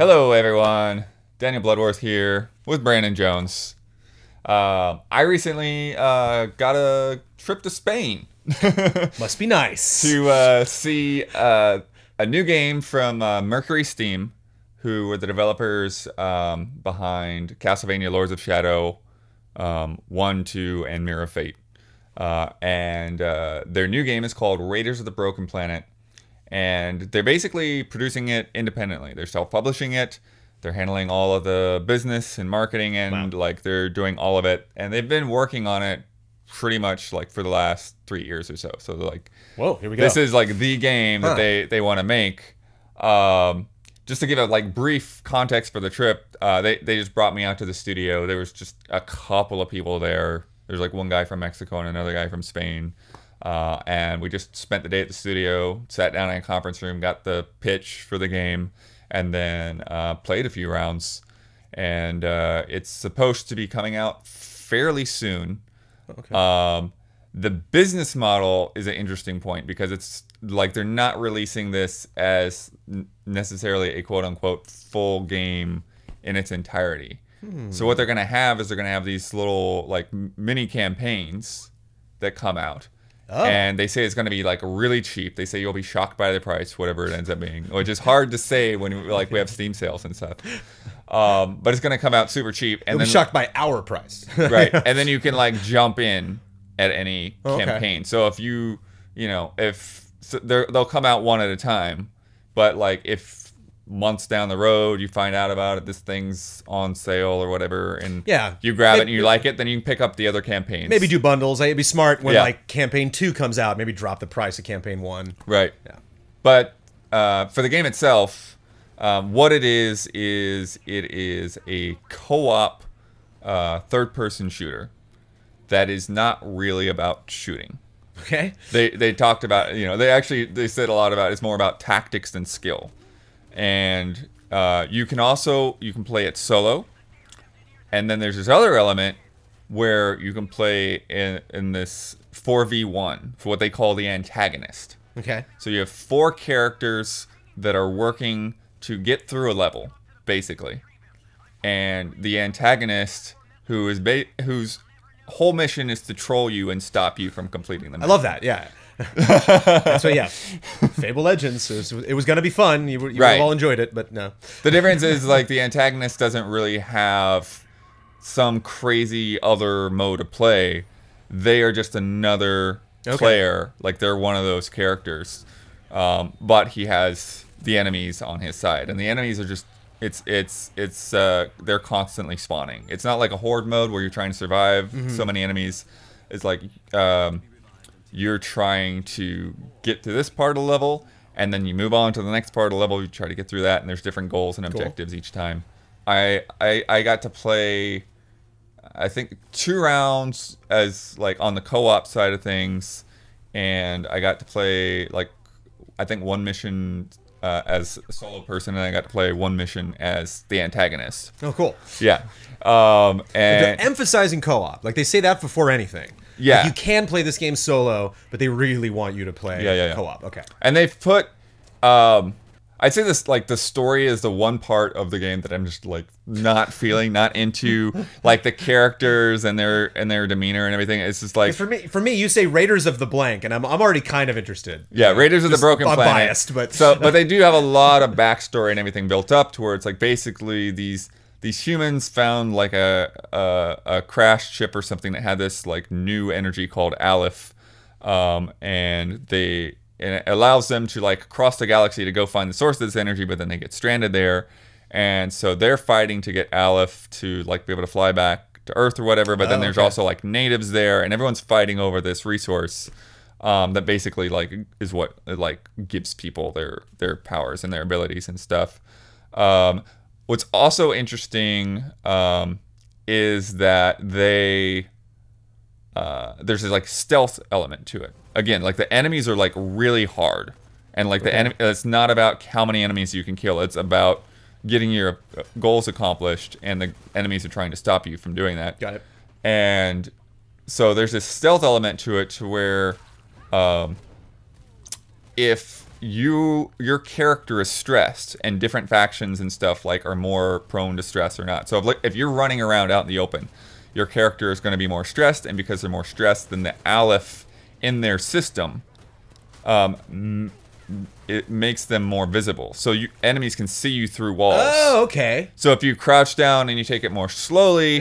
Hello, everyone. Daniel Bloodworth here with Brandon Jones. I recently got a trip to Spain. Must be nice. To see a new game from Mercury Steam, who were the developers behind Castlevania Lords of Shadow 1, 2, and Mirror of Fate. And their new game is called Raiders of the Broken Planet. And they're basically producing it independently. They're self-publishing it. They're handling all of the business and marketing, and like they're doing all of it. And they've been working on it pretty much like for the last 3 years or so. So like, whoa, here we go. This is like the game that they want to make. Just to give a like brief context for the trip, they just brought me out to the studio. There was just a couple of people there. There's like one guy from Mexico and another guy from Spain. And we just spent the day at the studio, sat down in a conference room, got the pitch for the game, and then played a few rounds. And it's supposed to be coming out fairly soon. Okay. The business model is an interesting point because it's like they're not releasing this as necessarily a quote-unquote full game in its entirety. So what they're going to have is they're going to have these little like mini campaigns that come out. And they say it's going to be like really cheap. They say you'll be shocked by the price, whatever it ends up being, which is hard to say when like we have Steam sales and stuff. But it's going to come out super cheap, and you'll be shocked by our price, right? And then you can like jump in at any campaign. So if they'll come out one at a time, but like if months down the road you find out about it, this thing's on sale or whatever, and you grab it and you like it, then you can pick up the other campaigns. Maybe do bundles. It'd be smart when like campaign 2 comes out, maybe drop the price of campaign 1. Right. Yeah. But for the game itself, what it is a co-op third-person shooter that is not really about shooting. Okay. They talked about, they said a lot about it's more about tactics than skill. And you can play it solo, and then there's this other element where you can play in this 4v1 for what they call the Antagonist. Okay. So you have 4 characters that are working to get through a level, basically, and the Antagonist, whose whole mission is to troll you and stop you from completing the mission. I love that. Yeah. So yeah, Fable Legends. It was gonna be fun. You all enjoyed it, but no. The difference is like the Antagonist doesn't really have some crazy other mode of play. They are just another player. Like they're one of those characters, but he has the enemies on his side, and the enemies are just they're constantly spawning. It's not like a horde mode where you're trying to survive so many enemies. It's like you're trying to get to this part of the level, and then you move on to the next part of the level. You try to get through that, and there's different goals and objectives each time. I got to play, I think, 2 rounds as like on the co-op side of things, and I got to play like I think 1 mission as a solo person, and I got to play 1 mission as the Antagonist. Oh, cool. Yeah. And they're emphasizing co-op. Like they say that before anything. Yeah. Like you can play this game solo, but they really want you to play co-op. Okay. And they've put, I'd say this, like the story is the one part of the game that I'm just like not into, like the characters and their demeanor and everything. It's just like for me, you say Raiders of the Blank, and I'm already kind of interested. Yeah, Raiders of the Broken Planet. I'm biased, but but they do have a lot of backstory and everything built up to where it's like basically these humans found like a crashed ship or something that had this like new energy called Aleph, and it allows them to like cross the galaxy to go find the source of this energy, but then they get stranded there, and so they're fighting to get Aleph to like be able to fly back to Earth or whatever. But then there's also like natives there, and everyone's fighting over this resource that basically like is what like gives people their powers and their abilities and stuff. What's also interesting is that there's this like stealth element to it. Again, like the enemies are like really hard, and like it's not about how many enemies you can kill. It's about getting your goals accomplished, and the enemies are trying to stop you from doing that. Got it. And so there's this stealth element to it, to where if your character is stressed, and different factions and stuff like are more prone to stress or not. So if you're running around out in the open, your character is going to be more stressed, and because they're more stressed, then the aleph in their system, it makes them more visible. So enemies can see you through walls. Oh, okay. So if you crouch down and you take it more slowly,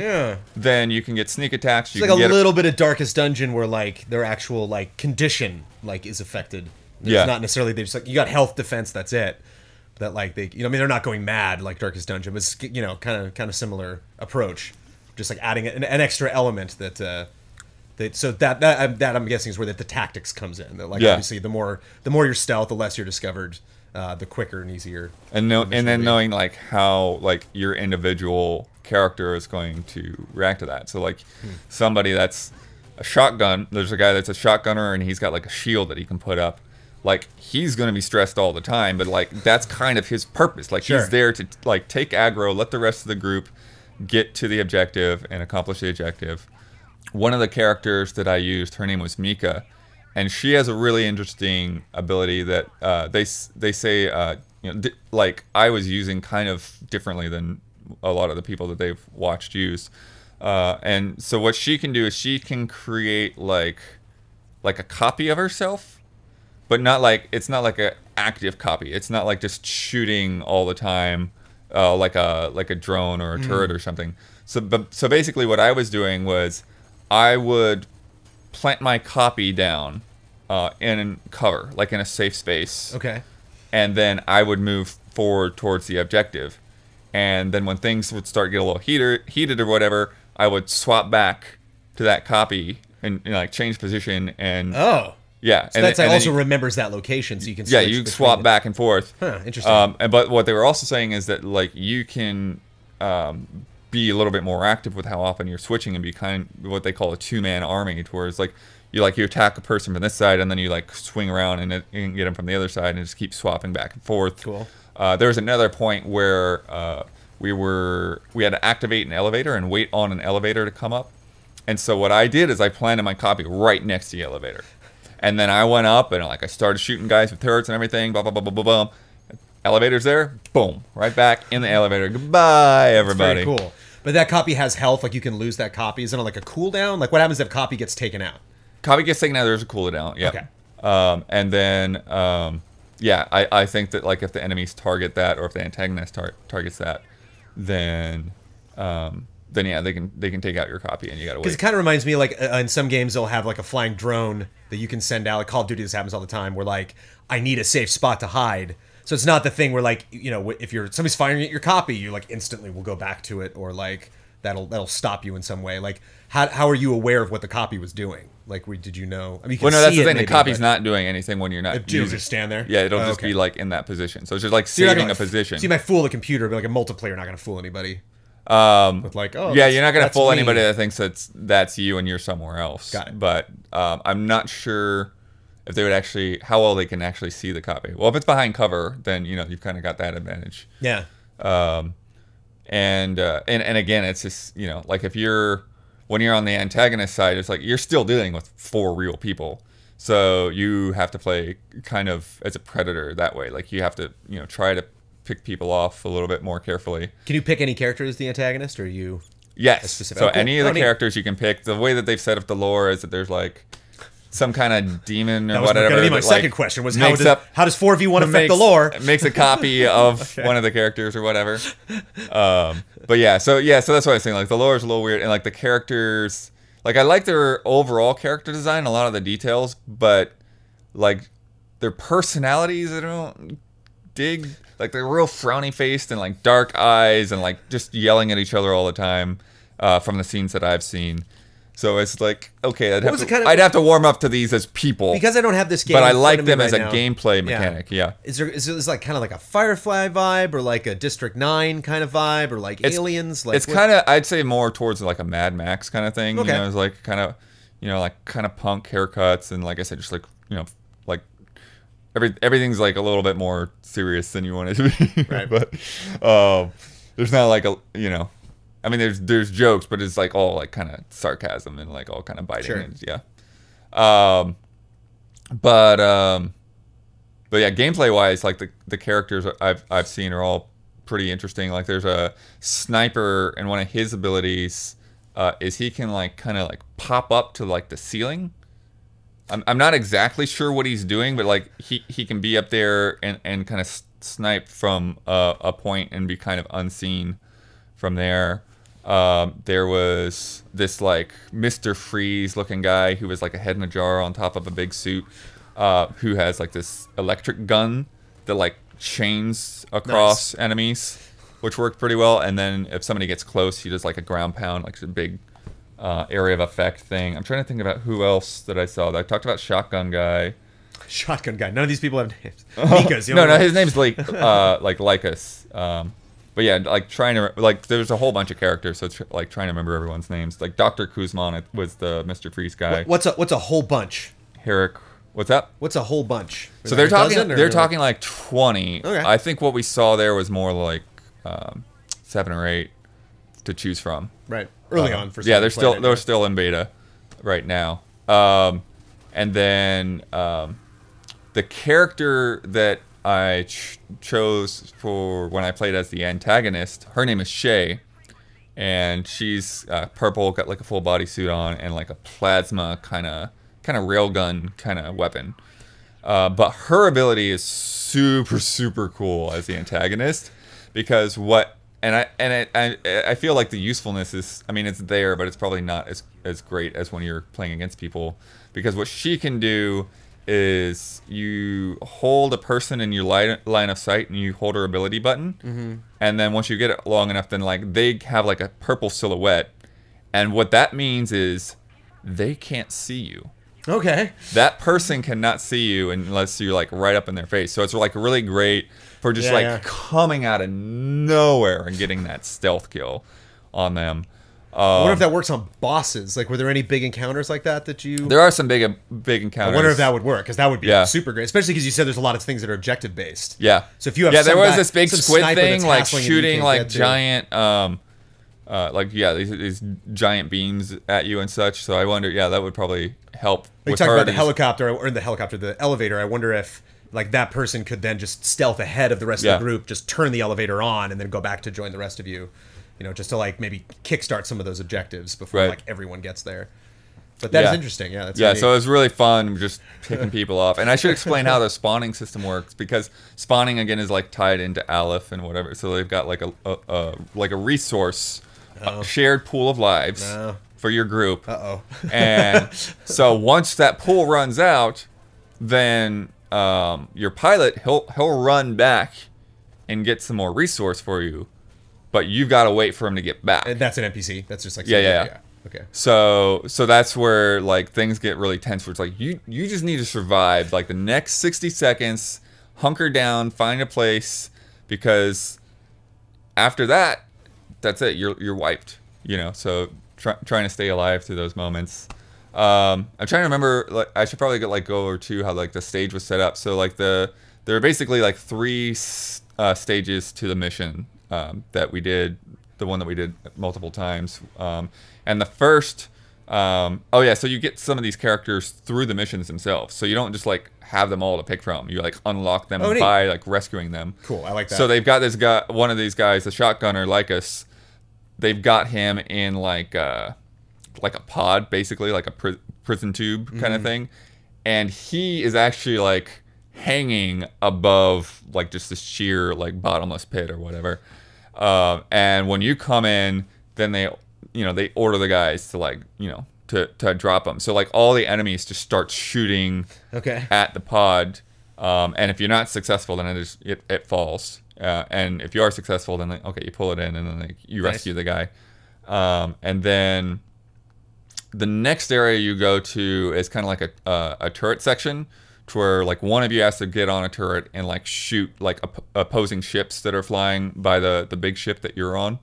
then you can get sneak attacks. It's like a little bit of Darkest Dungeon where like their actual like condition like is affected. It's not necessarily they just like you got health defense. That's it. That like they I mean they're not going mad like Darkest Dungeon, but it's kind of similar approach. Just like adding an extra element that. So that I'm guessing is where the tactics comes in. That, like obviously the more your stealth, the less you're discovered, the quicker and easier. And then knowing like how like your individual character is going to react to that. So like somebody that's a shotgun, there's a guy that's a shotgunner and he's got like a shield that he can put up. Like he's going to be stressed all the time, but like that's kind of his purpose. Like he's there to like take aggro, let the rest of the group get to the objective and accomplish the objective. One of the characters that I used, her name was Mika, and she has a really interesting ability that they say like I was using kind of differently than a lot of the people that they've watched use. And so what she can do is she can create like a copy of herself, but it's not like an active copy. It's not like just shooting all the time, like a drone or a turret or something. So basically, what I was doing was I would plant my copy down in cover, like in a safe space. Okay. And then I would move forward towards the objective. And then when things would start getting a little heated or whatever, I would swap back to that copy and like change position and yeah. So that's also remembers that location, so you can switch you swap back and forth. Huh, interesting. But what they were also saying is that like you can be a little bit more active with how often you're switching and be kind of what they call a two-man army, towards like you attack a person from this side and then you like swing around and get them from the other side and just keep swapping back and forth. Cool. There was another point where we had to activate an elevator and wait on an elevator to come up, and so what I did is I planted my copy right next to the elevator, and then I went up and like I started shooting guys with turrets and everything. Blah blah blah blah blah blah. Elevator's there, boom, right back in the elevator. Goodbye, everybody. Very cool. But that copy has health, like you can lose that copy. Is it like a cooldown? Like what happens if copy gets taken out? Copy gets taken out, there's a cooldown, yeah. Okay. And then, I think that like if the enemies target that, or if the antagonist targets that, then yeah, they can take out your copy and you gotta wait. Because it kind of reminds me, like in some games they'll have like a flying drone that you can send out. Like Call of Duty, this happens all the time, where like I need a safe spot to hide. So it's not the thing where like if somebody's firing at your copy, you like instantly will go back to it, or like that'll stop you in some way. Like how are you aware of what the copy was doing? Like did you know? I mean, you can that's the thing. Maybe, the copy's not doing anything when you're not. It'll just stand there. Yeah, it'll just be like in that position. So it's just like saving a position. So you might fool the computer, but like a multiplayer not going to fool anybody. With like you're not going to fool anybody that thinks that's you and you're somewhere else. Got it. But I'm not sure if they would actually, how well they can actually see the copy. Well, if it's behind cover, then you've kind of got that advantage. Yeah. And again, it's just like when you're on the antagonist side, it's like you're still dealing with 4 real people, so you have to play kind of as a predator that way. Like you have to try to pick people off a little bit more carefully. Can you pick any character as the antagonist, or you? Yes. So any of the characters you can pick. The way that they've set up the lore is that there's like some kind of demon or whatever. That was going to be my second question. Was how does 4v1 affect the lore? Makes a copy of one of the characters or whatever. But so that's what I was saying. Like the lore is a little weird, and like the characters, like I like their overall character design, a lot of the details, but like their personalities, I don't dig. Like they're real frowny faced and like dark eyes and like just yelling at each other all the time from the scenes that I've seen. So it's like, okay, I'd have to warm up to these as people. Because I don't have this game, but I like them as a gameplay mechanic, yeah. Is this like kind of like a Firefly vibe, or like a District 9 kind of vibe, or like Aliens? Like it's kind of, I'd say more towards like a Mad Max kind of thing. Okay. It's like kind of, like kind of punk haircuts, and like I said, just like, like everything's like a little bit more serious than you want it to be. Right. But there's not like I mean, there's jokes, but it's like all like kind of sarcasm and like all kind of biting. Sure. And, yeah. But yeah, gameplay wise, like the characters I've seen are all pretty interesting. Like there's a sniper, and one of his abilities is he can like kind of like pop up to like the ceiling. I'm not exactly sure what he's doing, but like he can be up there and kind of snipe from a point and be kind of unseen from there. There was this like Mr. Freeze looking guy who was like a head in a jar on top of a big suit, who has like this electric gun that like chains across enemies, which worked pretty well. And then if somebody gets close, he does like a ground pound, like a big area of effect thing. I'm trying to think about who else that I saw. I talked about Shotgun Guy. Shotgun Guy. None of these people have names. Mika's the no, only one. his name's like Lycus. But yeah, like trying to like there's a whole bunch of characters, so like trying to remember everyone's names. Like Dr. Kuzman was the Mr. Freeze guy. What's a whole bunch? Herrick. What's that? What's a whole bunch? So they're talking like 20. Okay. I think what we saw there was more like 7 or 8 to choose from. Right. Early on for yeah, they're still in beta right now. And then the character that I chose for when I played as the antagonist, her name is Shay, and she's purple, got like a full body suit on, and like a plasma kind of railgun kind of weapon. But her ability is super cool as the antagonist, because I feel like the usefulness is, I mean, it's there, but it's probably not as great as when you're playing against people, because what she can do is you hold a person in your line of sight and you hold her ability button, and then once you get it long enough, then like they have like a purple silhouette, and what that means is they can't see you. Okay. That person cannot see you unless you're like right up in their face. So it's like really great for just coming out of nowhere and getting that stealth kill on them. I wonder if that works on bosses. Like, were there any big encounters like that you... There are some big encounters. I wonder if that would work, because that would be super great. Especially because you said there's a lot of things that are objective based. Yeah. So if you have there was this big squid thing, like shooting like giant, these giant beams at you and such. So I wonder, that would probably help. You talk about the helicopter, or the elevator. I wonder if like that person could then just stealth ahead of the rest of the group, just turn the elevator on, and then go back to join the rest of you. You know, just to like maybe kickstart some of those objectives before like everyone gets there. But that is interesting. Yeah, that's so it was really fun just picking people off. And I should explain how the spawning system works, because spawning again is like tied into Aleph and whatever. So they've got like a resource, a shared pool of lives for your group. And so once that pool runs out, then your pilot he'll run back and get some more resource for you. But you've got to wait for him to get back. And that's an NPC. That's just like yeah. Okay. So that's where like things get really tense. Where it's like you just need to survive like the next 60 seconds, hunker down, find a place, because after that, that's it. You're wiped. You know. So trying to stay alive through those moments. I'm trying to remember. Like, I should probably go over to how like the stage was set up. So like there are basically like 3 stages to the mission. That we did, the one that we did multiple times. And the first, so you get some of these characters through the missions themselves. So you don't just like have them all to pick from. You like unlock them by like rescuing them. Cool, I like that. So they've got this guy, one of these guys, the shotgunner Lycus. They've got him in like a pod, basically like a prison tube kind of thing. And he is actually like hanging above like just this sheer like bottomless pit or whatever. And when you come in, then they order the guys to like, to drop them. So like all the enemies just start shooting at the pod. And if you're not successful, then it falls. And if you are successful, then you pull it in, and then you rescue the guy. And then the next area you go to is kind of like a turret section, to where like one of you has to get on a turret and like shoot like opposing ships that are flying by the big ship that you're on.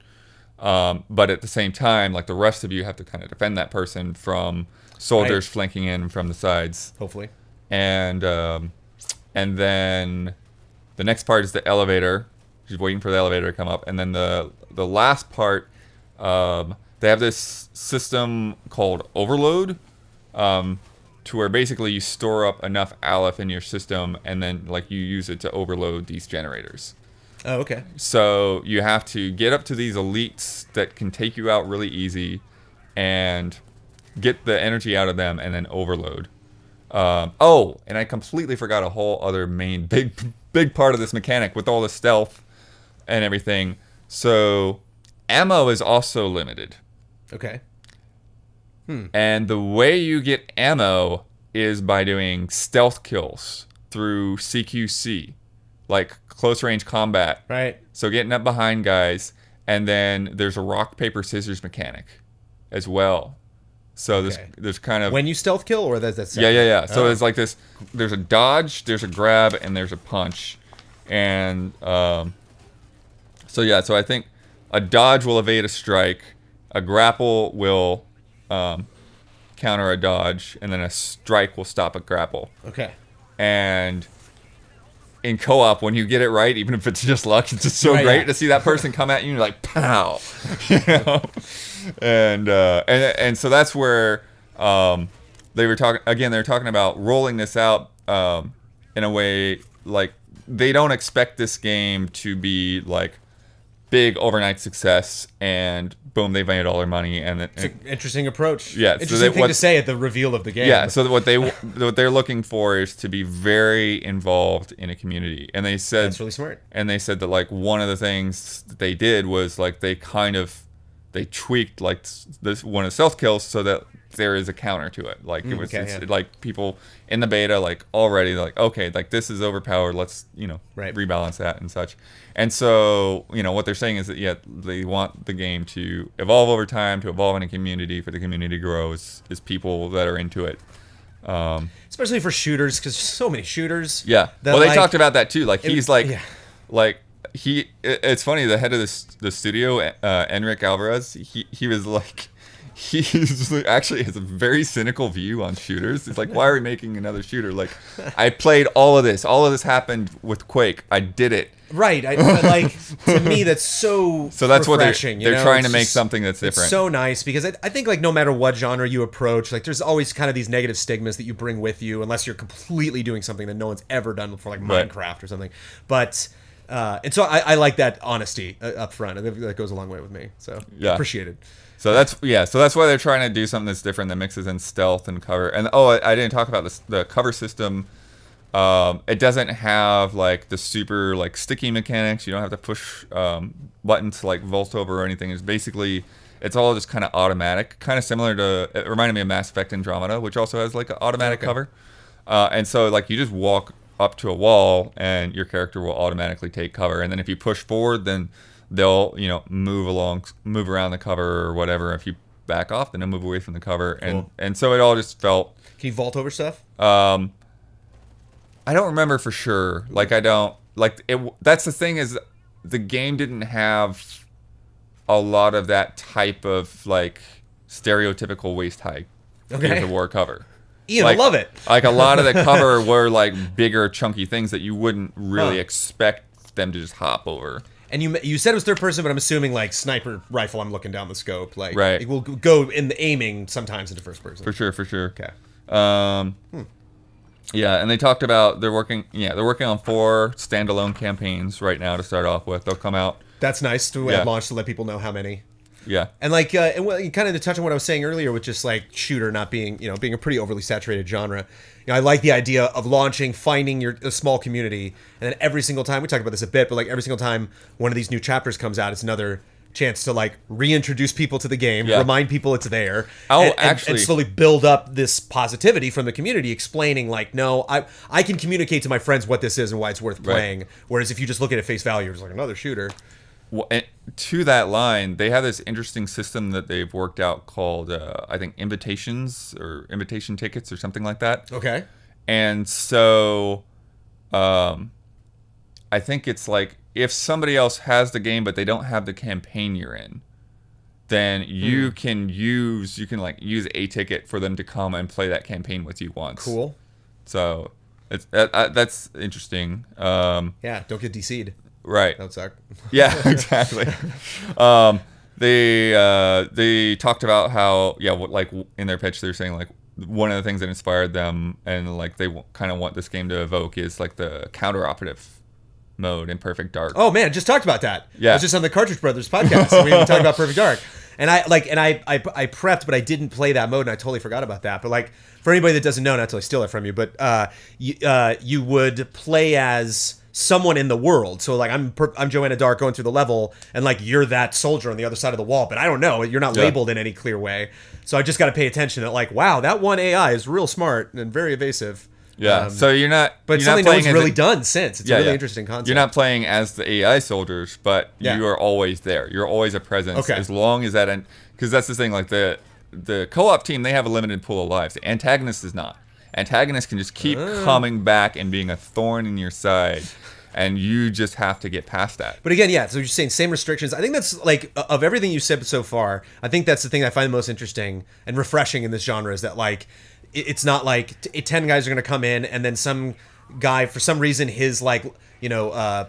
But at the same time, like the rest of you have to kind of defend that person from soldiers flanking in from the sides. Hopefully. And then the next part is the elevator. Just waiting for the elevator to come up. And then the last part, they have this system called Overload, to to where basically you store up enough aleph in your system, and then like you use it to overload these generators. Oh, okay. So you have to get up to these elites that can take you out really easy, and get the energy out of them, and then overload. Oh, and I completely forgot a whole other main big part of this mechanic with all the stealth and everything. So ammo is also limited. Okay. And the way you get ammo is by doing stealth kills through CQC, like close range combat. Right. So getting up behind guys, and then there's a rock paper scissors mechanic as well. So there's kind of when you stealth kill, or that's yeah. So there's like this. There's a dodge, there's a grab, and there's a punch, and so I think a dodge will evade a strike, a grapple will counter a dodge, and then a strike will stop a grapple. Okay. And in co-op, when you get it right, even if it's just luck, it's just so great to see that person come at you and you're like, pow, you know. And so that's where they were talking again. They're talking about rolling this out in a way like they don't expect this game to be like big overnight success and boom, they've made all their money. And it's an interesting approach. Yeah, interesting thing to say at the reveal of the game. Yeah, so what they're looking for is to be very involved in a community, and they said that's really smart. And they said that like one of the things that they did was like they tweaked like this one of the stealth kills so that there is a counter to it. Like it's like people in the beta like already like, okay, like this is overpowered, let's rebalance that and such. And so what they're saying is that they want the game to evolve over time, to evolve in a community, for the community to grow is people that are into it. Especially for shooters, because so many shooters. Yeah. Well, they talked about that too. Like he's like it's funny, the head of the studio, Enric Alvarez, he was like, he actually has a very cynical view on shooters. It's like, why are we making another shooter? Like, I played all of this. All of this happened with Quake. I did it. Right. Like, to me, that's so that's refreshing, what they're trying to make something that's different. It's so nice, because I think like no matter what genre you approach, like there's always kind of these negative stigmas that you bring with you, unless you're completely doing something that no one's ever done before, like Minecraft or something. But and so I like that honesty up front. I think that goes a long way with me. So appreciate it. So that's why they're trying to do something that's different, that mixes in stealth and cover. And I didn't talk about the cover system. It doesn't have like the super like sticky mechanics. You don't have to push buttons to like vault over or anything. It's all just kind of automatic, kind of similar to, it reminded me of Mass Effect Andromeda, which also has like an automatic cover. And so like you just walk up to a wall and your character will automatically take cover. And then if you push forward, then they'll move around the cover or whatever. If you back off, then they'll move away from the cover. And so it all just felt. Can you vault over stuff? I don't remember for sure. Like I don't like it. That's the thing, is the game didn't have a lot of that type of like stereotypical waist high Gears of War cover. Ian, I love it. Like a lot of the cover were like bigger, chunky things that you wouldn't really expect them to just hop over. And you said it was third person, but I'm assuming like sniper rifle. I'm looking down the scope. Like right. It will go in the aiming sometimes into first person. For sure. Okay. Yeah, and they talked about they're working on 4 standalone campaigns right now to start off with. They'll come out. That's nice to at launch to let people know how many. Yeah. And like and kind of to touch on what I was saying earlier, with just like shooter not being being a pretty overly saturated genre. I like the idea of launching, finding a small community, and then every single time, we talked about this a bit, but like every single time one of these new chapters comes out, it's another chance to like reintroduce people to the game, remind people it's there, and slowly build up this positivity from the community, explaining like, no, I can communicate to my friends what this is and why it's worth playing. Whereas if you just look at it face value, it's like another shooter. Well, and to that line, they have this interesting system that they've worked out called, I think, invitations or invitation tickets or something like that. Okay. And so, I think it's like if somebody else has the game but they don't have the campaign you're in, then you can use a ticket for them to come and play that campaign with you once. Cool. So it's that's interesting. Yeah, don't get DC'd. Right. That would suck. Yeah, exactly. They talked about how like in their pitch they're saying like one of the things that inspired them, and like they kind of want this game to evoke, is like the counter-operative mode in Perfect Dark. Oh man, just talked about that. Yeah, I was just on the Cartridge Brothers podcast, and we even talked about Perfect Dark. And I prepped, but I didn't play that mode, and I totally forgot about that. But like for anybody that doesn't know, not to steal it from you, but you would play as someone in the world. So like I'm Joanna Dark going through the level, and like you're that soldier on the other side of the wall, but I don't know, you're not labeled in any clear way. So I just got to pay attention that like, wow, that one AI is real smart and very evasive. Yeah, so you're not, but you're something not no one's really done since. It's a really interesting concept. You're not playing as the AI soldiers, but you are always there. You're always a presence, as long as that, because that's the thing. Like the co-op team, they have a limited pool of lives. The Antagonist is not. Antagonist can just keep coming back and being a thorn in your side, and you just have to get past that. But again, so you're saying same restrictions. I think that's like, of everything you said so far, I think that's the thing I find the most interesting and refreshing in this genre, is that like it's not like 10 guys are going to come in and then some guy, for some reason, his like,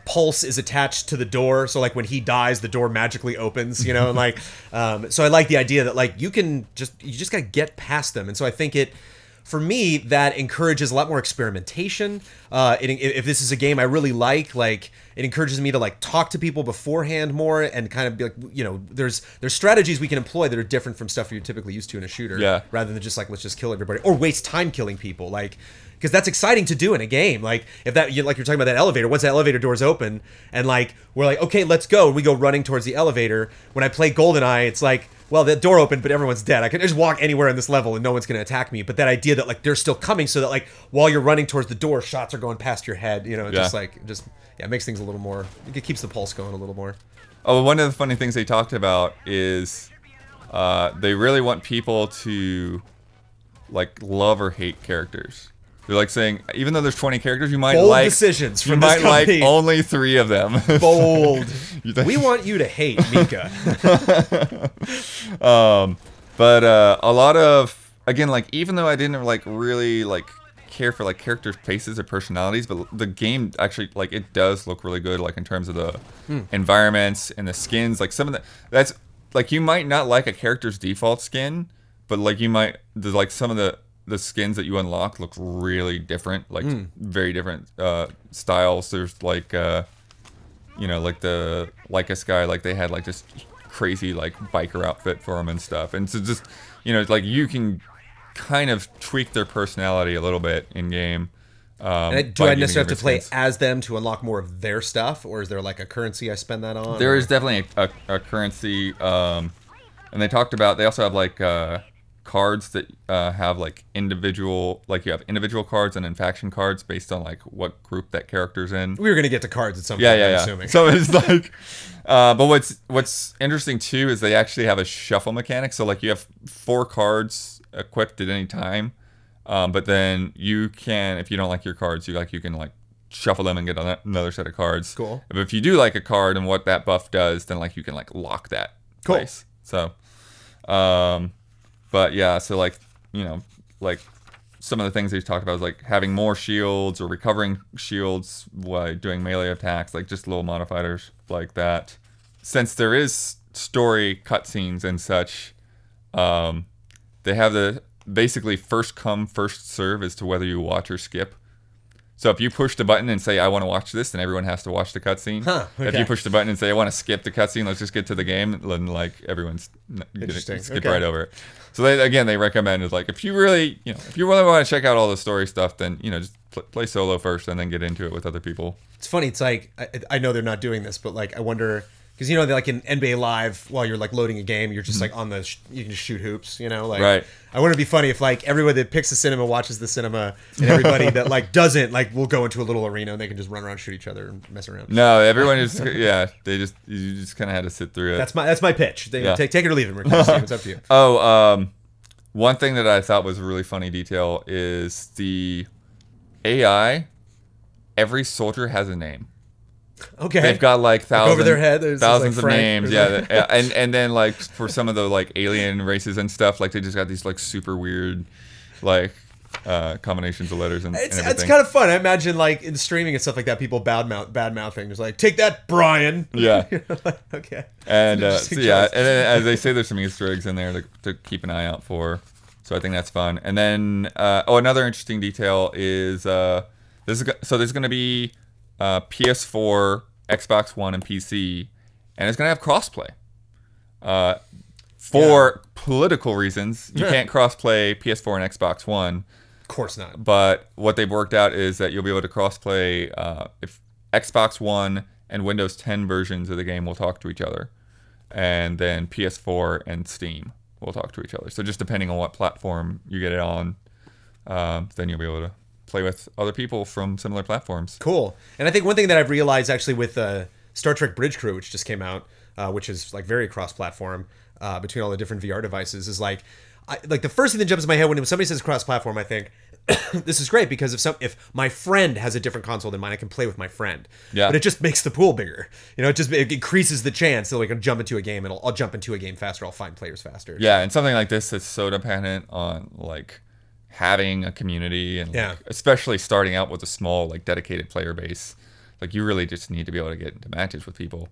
pulse is attached to the door, so like when he dies the door magically opens, and like so I like the idea that like you just gotta get past them. And so I think for me, that encourages a lot more experimentation. If this is a game I really like, it encourages me to like talk to people beforehand more and kind of be like, there's strategies we can employ that are different from stuff you're typically used to in a shooter, rather than just like, let's just kill everybody or waste time killing people, like, because that's exciting to do in a game. Like if that, like you're talking about that elevator, once that elevator door's open and like we're like, okay, let's go, and we go running towards the elevator. When I play GoldenEye, it's like, well, the door opened, but everyone's dead. I can just walk anywhere in this level and no one's going to attack me. But that idea that like they're still coming, so that like while you're running towards the door, shots are going past your head. It makes things a little more. It keeps the pulse going a little more. Oh, one of the funny things they talked about is they really want people to like love or hate characters. They're like saying, even though there's 20 characters, you might bold like decisions from you this might like company. only 3 of them. Bold. We want you to hate Mika. But a lot of, again, like even though I didn't like really like care for like characters' faces or personalities, but the game actually like it does look really good, like in terms of the environments and the skins. Like some of that's like you might not like a character's default skin, but like you might like some of the skins that you unlock look really different, like very different styles. There's like like the Lycus guy, like they had like this crazy like biker outfit for him and stuff, and so just like you can kind of tweak their personality a little bit in game. Do I necessarily have to play as them to unlock more of their stuff, or is there like a currency I spend that on? There is definitely a currency, and they talked about, they also have like cards that have like individual, like you have individual cards and then faction cards based on like what group that character's in. We were gonna get to cards at some point, I'm assuming. So it's like, but what's interesting too is they actually have a shuffle mechanic. So like you have 4 cards equipped at any time, but then you can, if you don't like your cards, you can like shuffle them and get another set of cards. Cool. But if you do like a card and what that buff does, then like you can like lock that place. So, but yeah, so like, like some of the things they talked about is like having more shields or recovering shields while doing melee attacks, like just little modifiers like that. Since there is story cutscenes and such, they have the basically first come, first serve as to whether you watch or skip. So if you push the button and say, I want to watch this, then everyone has to watch the cutscene. Okay. If you push the button and say, I want to skip the cutscene, let's just get to the game, then like everyone's skip right over it. So they recommend is like, if you really want to check out all the story stuff, then, just play solo first and then get into it with other people. It's funny. It's like, I know they're not doing this, but like, I wonder, because they're like in NBA Live, while you're like loading a game, you're just like on you can just shoot hoops, like. Right. I wouldn't it be funny if like everybody that picks the cinema watches the cinema, and everybody that like doesn't, like will go into a little arena and they can just run around, shoot each other, and mess around. No, everyone is you just kind of had to sit through it. That's my pitch. Take it or leave it. It's up to you. Oh, one thing that I thought was a really funny detail is the AI. Every soldier has a name. Okay. They've got like thousands over their head, thousands of names, and then like for some of the like alien races and stuff, like they just got these like super weird, like combinations of letters and everything. It's kind of fun. I imagine like in streaming and stuff like that, people bad mouthing. Just like, take that, Brian. Yeah. Okay. And and then as they say, there's some Easter eggs in there to keep an eye out for. So I think that's fun. And then another interesting detail is there's going to be PS4, Xbox One, and PC, and it's going to have crossplay. For political reasons, you can't crossplay PS4 and Xbox One. Of course not. But what they've worked out is that you'll be able to crossplay if Xbox One and Windows 10 versions of the game will talk to each other, and then PS4 and Steam will talk to each other. So just depending on what platform you get it on, then you'll be able to play with other people from similar platforms. Cool. And I think one thing that I've realized actually with Star Trek Bridge Crew, which just came out, which is like very cross-platform between all the different VR devices, is like the first thing that jumps in my head when somebody says cross-platform, I think this is great because if my friend has a different console than mine, I can play with my friend. Yeah. But it just makes the pool bigger. You know, it increases the chance that we can jump into a game, and I'll jump into a game faster. I'll find players faster. Yeah, and something like this is so dependent on like having a community, and like, especially starting out with a small like dedicated player base. Like you really just need to be able to get into matches with people.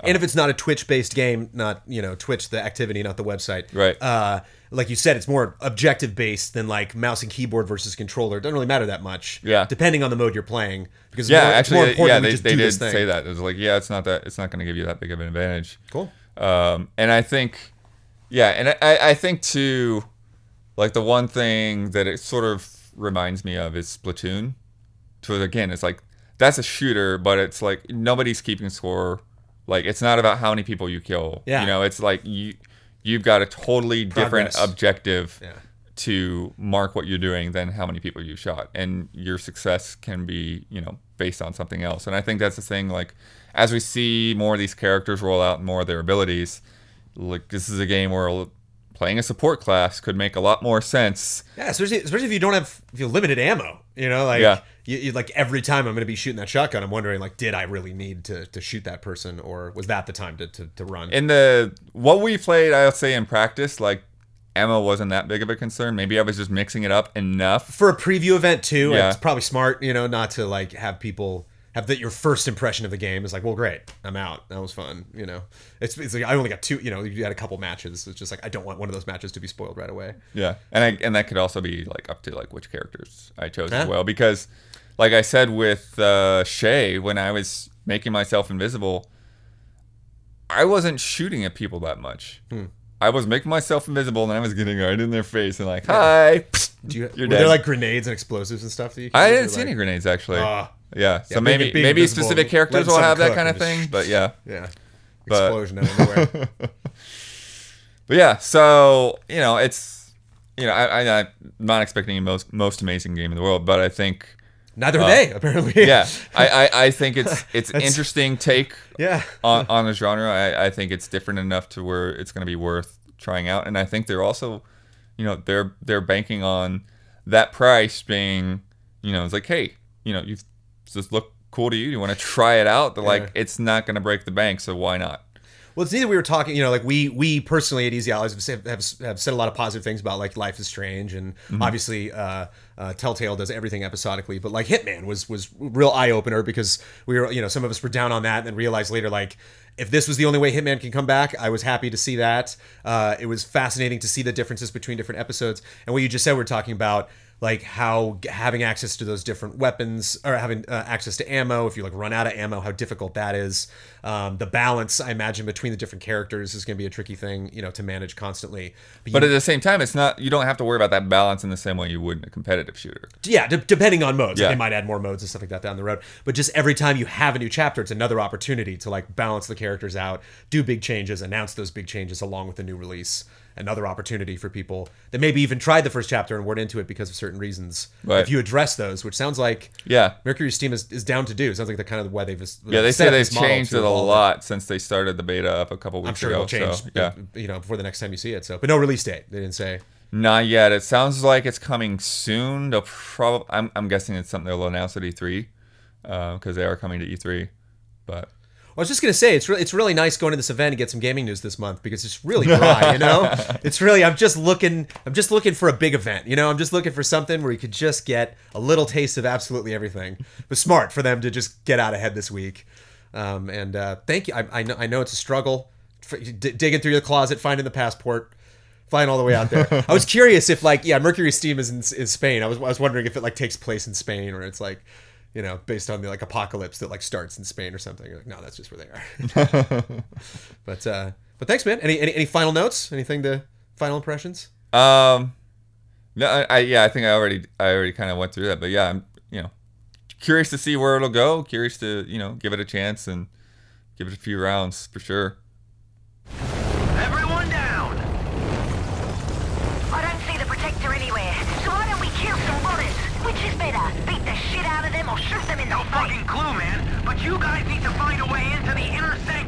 And if it's not a Twitch-based game, not, Twitch, the activity, not the website. Right. Like you said, it's more objective-based than like mouse and keyboard versus controller. It doesn't really matter that much. Yeah. Depending on the mode you're playing. Because it's more important they did say that. It was like, it's not going to give you that big of an advantage. Cool. And I think, and I think too, like the one thing that it sort of reminds me of is Splatoon. So again, it's like, that's a shooter, but it's like nobody's keeping score. Like it's not about how many people you kill. Yeah. It's like you've got a totally different objective to mark what you're doing than how many people you shot, and your success can be based on something else. And I think that's the thing. Like as we see more of these characters roll out and more of their abilities, like this is a game where playing a support class could make a lot more sense. Yeah, especially if you don't have limited ammo. You like every time I'm going to be shooting that shotgun, I'm wondering like, did I really need to shoot that person, or was that the time to run? In what we played, I'll say in practice, like ammo wasn't that big of a concern. Maybe I was just mixing it up enough for a preview event too. Yeah. It's probably smart, not to like have people have that your first impression of the game is like, well, great, I'm out. That was fun. It's like I only got 2. You had a couple matches. It's just like I don't want one of those matches to be spoiled right away. Yeah, and that could also be like up to like which characters I chose as well, because like I said with Shay, when I was making myself invisible, I wasn't shooting at people that much. I was making myself invisible, and I was getting right in their face and like, hi, you're were dead. There like grenades and explosives and stuff that you could I didn't see any grenades actually. Yeah, so maybe specific characters will have that kind of thing, but yeah. Explosion out of nowhere. But yeah, so it's I'm not expecting a most amazing game in the world, but I think neither are they apparently. Yeah, I think it's an interesting take. On the genre. I think it's different enough to where it's going to be worth trying out, and I think they're also, they're banking on that price being, it's like, hey, does this look cool to you? You want to try it out? But like, it's not going to break the bank, so why not? Well, it's neither. We were talking, like we personally at Easy Allies have said a lot of positive things about like Life is Strange, and obviously Telltale does everything episodically. But like Hitman was real eye opener because we were, some of us were down on that, and then realized later like, if this was the only way Hitman can come back, I was happy to see that. It was fascinating to see the differences between different episodes, and what you just said, we're talking about like how having access to those different weapons, or having access to ammo, if you like run out of ammo, how difficult that is. The balance, I imagine, between the different characters is going to be a tricky thing, to manage constantly. But at the same time, it's not. You don't have to worry about that balance in the same way you would in a competitive shooter. Yeah, depending on modes. Like they might add more modes and stuff like that down the road. But just every time you have a new chapter, it's another opportunity to like balance the characters out, do big changes, announce those big changes along with the new release. Another opportunity for people that maybe even tried the first chapter and weren't into it because of certain reasons. Right. If you address those, which sounds like Mercury's team is down to do. Sounds like the kind of way they've they say they've changed it a lot since they started the beta up a couple weeks ago. I'm sure it'll change, before the next time you see it. So, but no release date. They didn't say. Not yet. It sounds like it's coming soon. They'll probably. I'm guessing it's something they'll announce at E3 because they are coming to E3, but. I was just gonna say it's really nice going to this event and get some gaming news this month because it's really dry, It's really I'm just looking for a big event, I'm just looking for something where you could just get a little taste of absolutely everything. But smart for them to just get out ahead this week. Thank you. I know it's a struggle, digging through the closet, finding the passport, flying all the way out there. I was curious if like, yeah, Mercury's Steam is in Spain. I was wondering if it like takes place in Spain, or it's like, you know, based on the like apocalypse that like starts in Spain or something. You're like, no, that's just where they are. But thanks, man. Any final notes? Final impressions? No, I think I already kind of went through that, but yeah, I'm, you know, curious to see where it'll go. Curious to, you know, give it a chance and give it a few rounds for sure. Everyone down. I don't see the protector anywhere, so why don't we kill some rotters? Which is better, beat the shit out of them or shoot them in the No face? fucking clue, man. But you guys need to find a way into the inner sanctum.